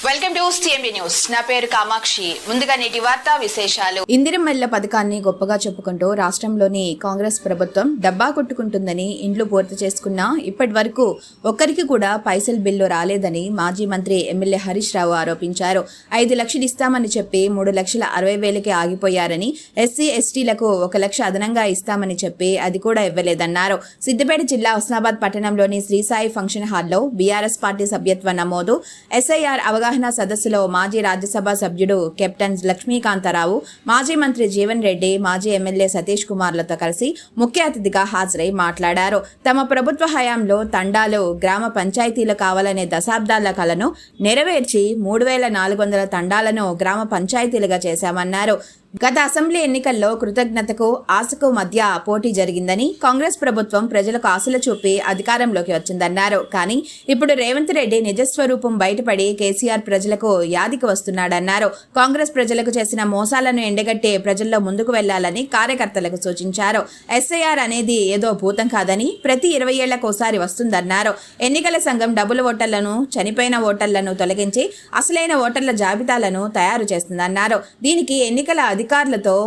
Welcome to CMD news. నా పేరు కామాక్షి. ముందుగా నేటి వార్తా విశేషాలు. ఇందిరమ్మ పథకాన్ని గొప్పగా చెప్పుకుంటూ రాష్ట్రంలోని కాంగ్రెస్ ప్రభుత్వం డబ్బా కొట్టుకుంటుందని, ఇండ్లు పూర్తి చేసుకున్నా ఇప్పటి వరకు ఒక్కరికి కూడా పైసల్ బిల్లు రాలేదని మాజీ మంత్రి ఎమ్మెల్యే హరీష్ రావు ఆరోపించారు. 5 లక్షలు ఇస్తామని చెప్పి 3,60,000కి ఆగిపోయారని, ఎస్సీ ఎస్టీలకు 1 లక్ష అదనంగా ఇస్తామని చెప్పి అది కూడా ఇవ్వలేదన్నారు. సిద్దిపేట జిల్లా హుస్నాబాద్ పట్టణంలోని శ్రీసాయి ఫంక్షన్ హాల్లో బీఆర్ఎస్ పార్టీ సభ్యత్వ నమోదు, ఎస్ఐఆర్ అవగాహన సదస్సులో మాజీ రాజ్యసభ సభ్యుడు కెప్టెన్ లక్ష్మీకాంతారావు, మాజీ మంత్రి జీవన్ రెడ్డి, మాజీ ఎమ్మెల్యే సతీష్ కుమార్లతో కలిసి ముఖ్య అతిథిగా హాజరై మాట్లాడారు. తమ ప్రభుత్వ హయాంలో తండాలు గ్రామ పంచాయతీలు కావాలనే దశాబ్దాల కలను నెరవేర్చి 3,400 తండాలను గ్రామ పంచాయతీలుగా చేశామన్నారు. గత అసెంబ్లీ ఎన్నికల్లో కృతజ్ఞతకు ఆశకు మధ్య పోటీ జరిగిందని, కాంగ్రెస్ ప్రభుత్వం ప్రజలకు ఆశలు చూపి అధికారంలోకి వచ్చిందన్నారు. కానీ ఇప్పుడు రేవంత్ రెడ్డి నిజస్వరూపం బయటపడి కేసీఆర్ ప్రజలకు యాదికి వస్తున్నాడన్నారు. కాంగ్రెస్ ప్రజలకు చేసిన మోసాలను ఎండగట్టి ప్రజల్లో ముందుకు వెళ్లాలని కార్యకర్తలకు సూచించారు. ఎస్ఐఆర్ అనేది ఏదో భూతం కాదని, ప్రతి 20 ఏళ్లకోసారి వస్తుందన్నారు. ఎన్నికల సంఘం డబుల్ ఓటర్లను, చనిపోయిన ఓటర్లను తొలగించి అసలైన ఓటర్ల జాబితాలను తయారు చేస్తుందన్నారు. దీనికి ఎన్నికల అధికారులతో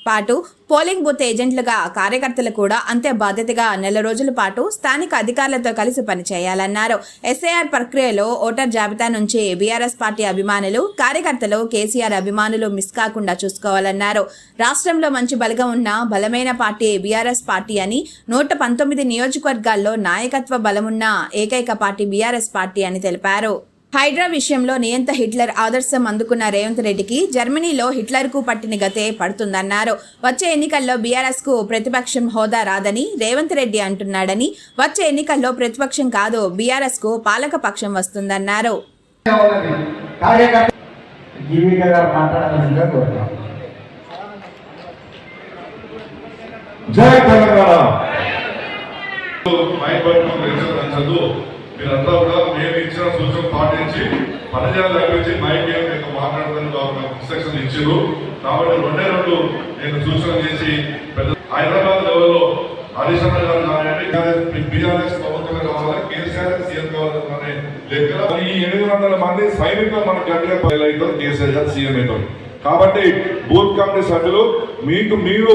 పాటు పోలింగ్ బూత్ ఏజెంట్లుగా కార్యకర్తలు కూడా అంతే బాధ్యతగా 4 రోజుల పాటు స్థానిక అధికారులతో కలిసి పనిచేయాలన్నారు. ఎస్ఐఆర్ ప్రక్రియలో ఓటర్ జాబితా నుంచి బీఆర్ఎస్ పార్టీ అభిమానులు, కార్యకర్తలు, కేసీఆర్ అభిమానులు మిస్ కాకుండా చూసుకోవాలన్నారు. రాష్ట్రంలో మంచి బలంగా ఉన్న బలమైన పార్టీ బీఆర్ఎస్ పార్టీ అని, 119 నియోజకవర్గాల్లో నాయకత్వ బలమున్న ఏకైక పార్టీ బీఆర్ఎస్ పార్టీ అని తెలిపారు. హైడ్రా విషయంలో నియంత హిట్లర్ ఆదర్శం అందుకున్న రేవంత్ రెడ్డికి జర్మనీలో హిట్లర్కు పట్టిన గతే పడుతుందన్నారు. వచ్చే ఎన్నికల్లో బీఆర్ఎస్ కు ప్రతిపక్షం హోదా రాదని రేవంత్ రెడ్డి అంటున్నాడని, వచ్చే ఎన్నికల్లో ప్రతిపక్షం కాదు బీఆర్ఎస్ కు పాలక పక్షం వస్తుందన్నారు. మీరంతా కూడా మేము ఇచ్చిన సూచన పాటించి పనిచేయాలి తప్పించి మైక్ నేను మాట్లాడుతాను నాకు ఇన్స్ట్రక్షన్ ఇచ్చారు. కాబట్టి 2 నేను సూచన చేసి హైదరాబాద్ లెవెల్లో హరీష్ అన్న గారు కానివ్వండి, బీఆర్ఎస్ ప్రభుత్వం కావాలి, కేసీఆర్ సీఎం కావాలనే లెక్క ఈ 800 మంది సైనికులు మన గట్టిగా అవుతారు, కేసీఆర్ గారు సీఎం అవుతారు. కాబట్టి బూత్ కమిటీ సభ్యులు మీరు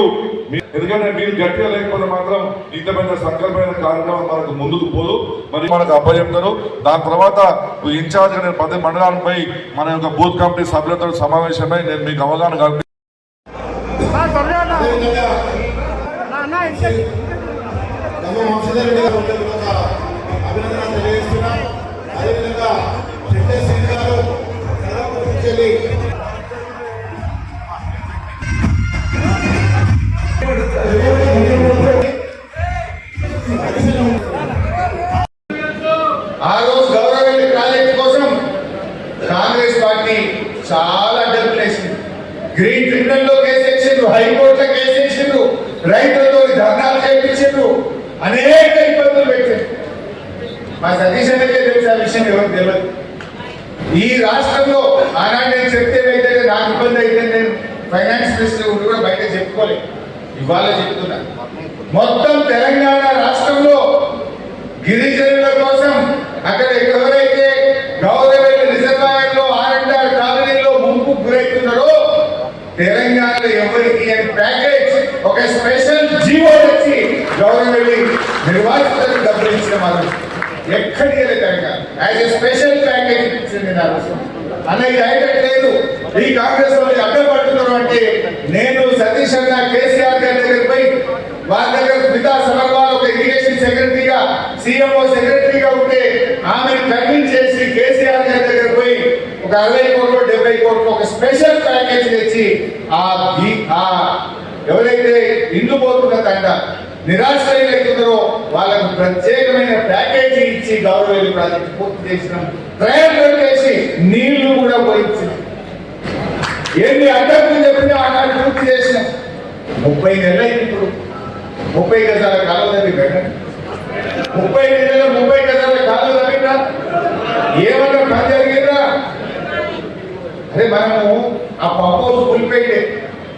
ఎందుకంటే మీరు గట్టిగా లేకపోతే మాత్రం ఇంత పెద్ద సంకల్పమైన కార్యక్రమం మనకు ముందుకు పోదు. మరి మనకు అప్పచెప్తారు. దాని తర్వాత ఇన్ఛార్జ్ నేను 10 మండలాలపై మన యొక్క బూత్ కమిటీ సభ్యులతో సమావేశమై నేను మీకు అవగాహన కల్పి ఆ రోజు గౌరవెల్లి ప్రాజెక్ట్ కోసం కాంగ్రెస్ పార్టీ చాలా డబ్బులు వేసింది. గ్రీన్ ట్రిబ్యునల్ లో కేసు వేసిండ్రు, హైకోర్టులో కేసు వేసిండ్రు, రైతులతో ధర్నాలు చేయించిండ్రు, అనేక ఇబ్బందులు పెట్టారు. మా సతీష్ అన్నకే తెలిసి ఆ విషయం ఎవరికి తెలియదు. ఈ రాష్ట్రంలో ఆనాడు నేను చెప్తే అయితే నాకు ఇబ్బంది అయితే నేను ఫైనాన్స్ మినిస్టర్ ఉండి కూడా బయట చెప్పుకోలేదు. ఇవాళ చెప్తున్నా, మొత్తం తెలంగాణ రాష్ట్రంలో గిరిజనుల కోసం అక్కడ ఎవరైతే గౌరవెల్లి రిజర్వాయర్ లో R&R కాలనీలో ముంపుకు గురవుతున్నారో తెలంగాణలో ఎవరికి అని ప్యాకేజ్ ఒక స్పెషల్ జీవో తెచ్చి గౌరవెల్లి నిర్వాసితులకు డబ్బులు ఇచ్చిన వాళ్ళు ఎక్కడికి Telangana as a special package ఇచ్చింది. అన్న ఇది అయ్యట్లేదు, ఈ కాంగ్రెస్ వాళ్ళు అడ్డపడుతున్నారు అంటే నేను సతీష్ అన్న కేసీఆర్ గారి దగ్గర పోయి వాళ్ళ దగ్గర స్మితా సబర్వాల్ ఒక ఇరిగేషన్ సెక్రటరీగా, సీఎంఓ సెక్రటరీగా ఉంటే ఆమెను కన్విన్స్ చేసి కేసీఆర్ గారి దగ్గర పోయి ఒక 60 కోట్లు 70 కోట్లు ఒక స్పెషల్ ప్యాకేజ్ తెచ్చి ఆ ఎవరైతే ఇండ్లు పోతున్న తండ నిరాశ్రయులవుతున్నారో వాళ్ళకు ప్రత్యేకమైన ప్యాకేజీ ఇచ్చి గౌరవెల్లి ప్రాజెక్టు పూర్తి చేసినాం. ప్రయత్నం చేసి నీళ్లు కూడా పోయించినాం. ఎన్ని అడ్డంకులు చెప్పినా ఆనాడు పూర్తి చేసినాం. 30 నెలలు ఇప్పుడు 30 గజాల కాలం తగ్గిపోయినా, 30 నెలలు 30 గజాల కాలం తగ్గినా ఏమన్నా పని జరిగిందా? అదే మనము ఆ పంపోజ్ పులిపోయింది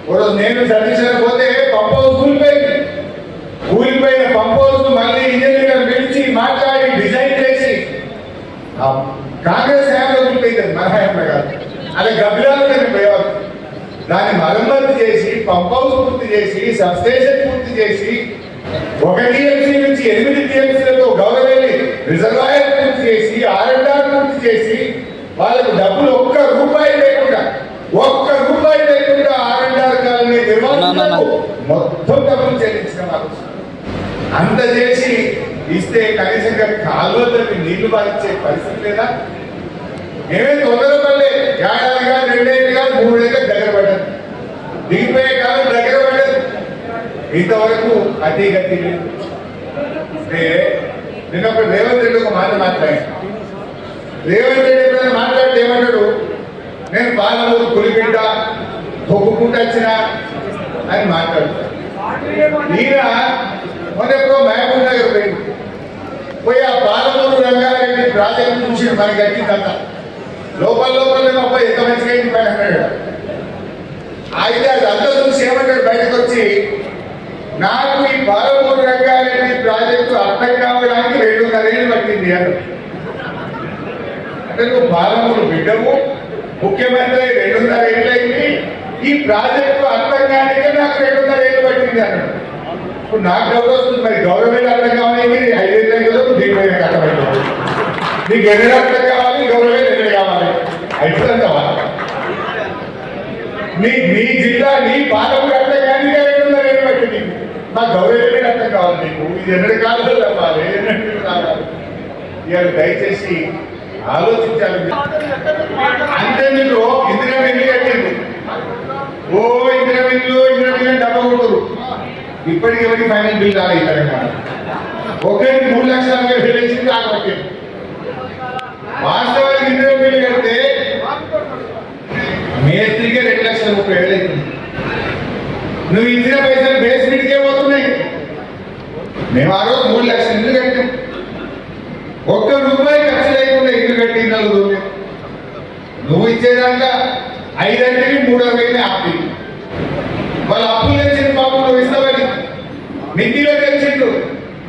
రోజు నేను సర్వీస్ పోతే పంప్ హౌస్ కూలిపోయిన పంప్ హౌస్ మళ్ళీ ఇంజనీర్ పిలిచి మాట్లాడి డిజైన్ చేసి కాంగ్రెస్ హయాంలో కూలిపోయింది, మన హయాంలో కాదు. అలా గబ్బిలాలు పోయేవారు. దాన్ని మరమ్మతు చేసి పంప్ హౌస్ పూర్తి చేసి సబ్స్టేషన్ పూర్తి చేసి 1 TMC నుంచి 8 TMCలతో గౌరవేలి రిజర్వాయర్ పూర్తి చేసి R&R పూర్తి చేసి వాళ్ళకు డబ్బులు ఒక్క రూపాయి లేకుండా R&R కాలనీ నిర్మాణాలకు మొత్తం డబ్బులు చెల్లించిన వాళ్ళు. అంత చేసి ఇస్తే కనీసంగా కాలువలకి నీళ్లు బాధించే పరిస్థితి లేదా? మేమే తొందరపడలే. ఏడాది కాదు, 2 ఏళ్ళు కాదు, 3 ఏళ్ళకి దగ్గర పడ్డది. దిగిపోయే కాలం దగ్గర పడ్డది. ఇంతవరకు అతి గతి లేదు. నిన్న ఒక రేవంత్ రెడ్డి ఒక మాట మాట్లాడాను. రేవంత్ రెడ్డి ఎప్పుడైనా మాట్లాడితే ఏమంటాడు, నేను పాలమూరు పులిబిడ్డ తొక్కుకుంటూ వచ్చిన అని మాట్లాడుతాను. ఈయన మొదట్లో మహబూబ్ నగర్ పోయి ఆ పాలమూరు రంగారెడ్డి ప్రాజెక్టు చూసి మనకి గట్టిందంట. లోపల ఎంత మంచిగా అయింది పైన అన్నాడు. అయితే అది అంతా చూసి ఏమంటాడు, బయటకు వచ్చి నాకు ఈ పాలమూరు రంగారెడ్డి ప్రాజెక్టు అర్థం కావడానికి 2.5 ఏళ్ళు పట్టింది అన్నాడు. అంటే నువ్వు పాలమూరు బిడ్డము, ముఖ్యమంత్రి 2.5 ఏళ్ళు అయింది, ఈ ప్రాజెక్టు అర్థం కానికే నాకు 2.5 ఏళ్ళు పట్టింది అన్నాడు. ఇప్పుడు నాకు డబ్బు వస్తుంది, మరి గవర్నమెంట్ అర్థం కావాలి, 5 ఏళ్ళు కదా దీని అర్థమైంది. నీకు ఎన్ని అర్థం కావాలి, గవర్నమెంట్ ఎన్ని కావాలి, అయిపోతుంది కావాలి. మీ జిల్లా నీ పాలమూరు అర్థం కానీ 2.5 ఏళ్ళు పట్టింది. మా గవర్నమెంట్ అర్థం కావాలి నీకు, ఇది 2 కాలంలో తప్పాలి, 2 రావాలి. ఇవాళ దయచేసి ఆలోచించాలి. అంతే మీరు ఇందిరా మిల్లు కట్టింది. ఇందిరా మిల్లు డబ్బా కొడుతురు. ఇప్పటికి ఎవరికి ఫైనల్ బిల్ రాలేదు ఈ తెలంగాణ. ఒకరికి 3 లక్షల 40,000 వేసింది ఆగబట్టింది. వాస్తవానికి ఇందిరా మిల్లు కడితే మేస్త్రికి 2,30,000 అవుతుంది. నువ్వు ఇచ్చిన పైసలు బేస్మెంట్కే పోతున్నాయి. మేము ఆ రోజు 3 లక్షల ఇల్లు కట్టాం. ₹1 ఖర్చు లేకుండా ఇల్లు కట్టి నలుగురు. నువ్వు ఇచ్చేదాకా 5 3 ఆపి వాళ్ళు అప్పులు తెచ్చింది. పాపం నువ్వు ఇస్తావని నిధిలో తెలిసిండు.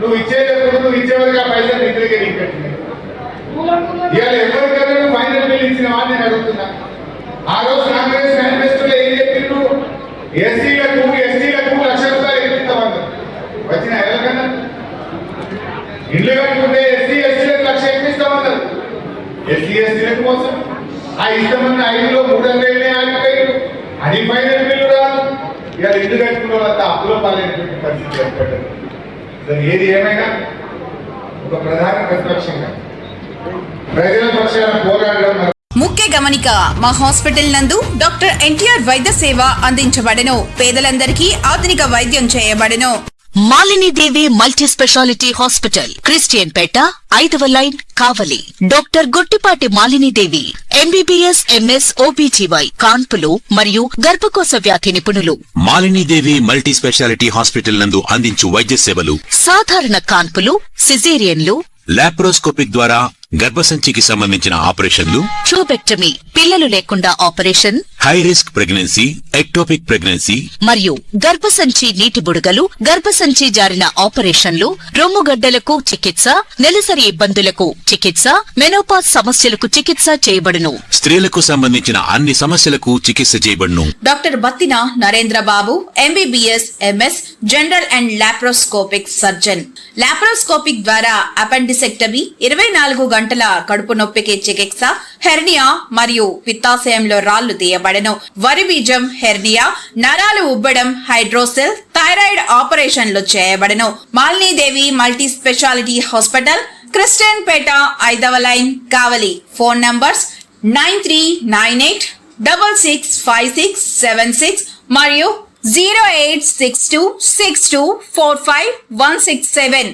నువ్వు ఇచ్చేటప్పుడు నువ్వు ఇచ్చేవారికి ఆ పైసలు నిధులకే నీకు కట్టినాయి. ఇవాళ ఎవరికైనా నువ్వు ఫైనల్ బిల్ ఇచ్చిన వాడిని నేను అడుగుతున్నా. ఆ రోజు కాంగ్రెస్ మేనిఫెస్టోలో ఏం చెప్పిండ్రు, ఎస్సీలకు 1,00,000 ఇస్తామన్నారు. వచ్చిన ఎవరికన్నా ఇల్లు కట్టుకుంటే ఎస్సీలకు 1,00,000 ఇప్పిస్తామన్నారు. ఎస్సీలకు కోసం ఆ ఇష్టమన్న 5లో 3,000 ఆగిపోయారు. అది ఫైనల్ బిల్లు రాదు. ఇవాళ ఇల్లు కట్టుకున్న వాళ్ళంతా అప్పులో పాలైనటువంటి పరిస్థితి ఏర్పడ్డది. ఏది ఏమైనా ఒక ప్రధాన ప్రతిపక్షంగా ప్రజల పక్షాన పోరాడడం. ముఖ్య గమనిక, మా హాస్పిటల్ నందు డాక్టర్ ఎన్టీఆర్ వైద్య సేవ అందించబడెను. పేదలందరికీ ఆధునిక వైద్యం చేయబడెను. Malinidevi multi speciality hospital, Christian Peta, 5వ line, Kavali. Doctor Gottipati Malinidevi MBBS MS OBGY కాన్పులు మరియు గర్భకోశ వ్యాధి నిపుణులు. మాలినీదేవి మల్టీ స్పెషాలిటీ హాస్పిటల్ నందు అందించు వైద్య సేవలు: సాధారణ కాన్పులు, సిజేరియన్లు, లాప్రోస్కోపిక్ ద్వారా గర్భసంచికి సంబంధించిన ఆపరేషన్లు, ట్యూబెక్టమీ, పిల్లలు లేకుండా operation, high risk pregnancy, ectopic pregnancy మరియు గర్భసంచి నీటి బుడగలు, గర్భసంచి జారిన ఆపరేషన్లు, రొమ్ముగడ్డలకు చికిత్స, నెలసరి ఇబ్బందులకు చికిత్స, మెనోపాజ్ సమస్యలకు చికిత్స చేయబడును. స్త్రీలకు సంబంధించిన అన్ని సమస్యలకు చికిత్స చేయబడును. Doctor Battina Narendra Babu MBBS MS general and laparoscopic surgeon. Laparoscopic ద్వారా అపెండిసెక్టమీ, 24 గంటల కడుపు నొప్పికి చికిత్స, హెర్నియా మరియు పిత్తాశయంలో రాళ్లు తీయబడెను. వరి బీజం, హెర్నియా, నరాలు ఉబ్బడం, హైడ్రోసెల్, థైరాయిడ్ ఆపరేషన్లు చేయబడెను. Malinidevi multi speciality hospital, Christian Peta, 5వ లైన్, కావలి. ఫోన్ నంబర్స్ 9398665676 మరియు 08626245167.